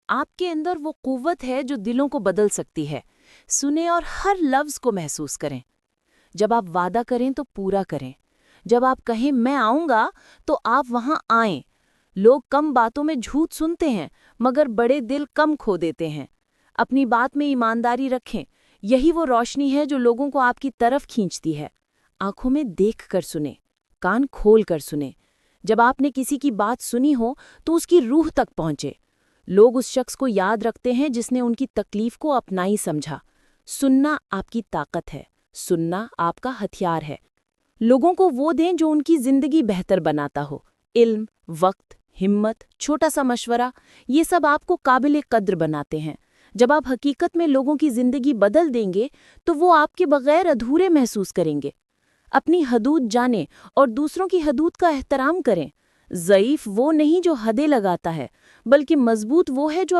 آپ کے اندر وہ قوت ہے جو دلوں کو بدل سکتی ہے۔ سنیں اور ہر لفظ کو محسوس کریں۔ جب آپ وعدہ کریں تو پورا کریں۔ جب آپ کہیں میں آؤں گا تو آپ وہاں آئیں۔ لوگ کم باتوں میں جھوٹ سنتے ہیں مگر بڑے دل کم کھو دیتے ہیں۔ اپنی بات میں ایمانداری رکھیں، یہی وہ روشنی ہے جو لوگوں کو آپ کی طرف کھینچتی ہے۔ آنکھوں میں دیکھ کر سنیں، کان کھول کر سنیں۔ جب آپ نے کسی کی بات سنی ہو تو اس کی روح تک پہنچے۔ لوگ اس شخص کو یاد رکھتے ہیں جس نے ان کی تکلیف کو اپنائی سمجھا۔ سننا آپ کی طاقت ہے، سننا آپ کا ہتھیار ہے۔ لوگوں کو وہ دیں جو ان کی زندگی بہتر بناتا ہو۔ علم، وقت، ہمت، چھوٹا سا مشورہ، یہ سب آپ کو قابل قدر بناتے ہیں۔ جب آپ حقیقت میں لوگوں کی زندگی بدل دیں گے تو وہ آپ کے بغیر ادھورے محسوس کریں گے۔ اپنی حدود جانیں اور دوسروں کی حدود کا احترام کریں۔ ضعیف وہ نہیں جو حدیں لگاتا ہے، بلکہ مضبوط وہ ہے جو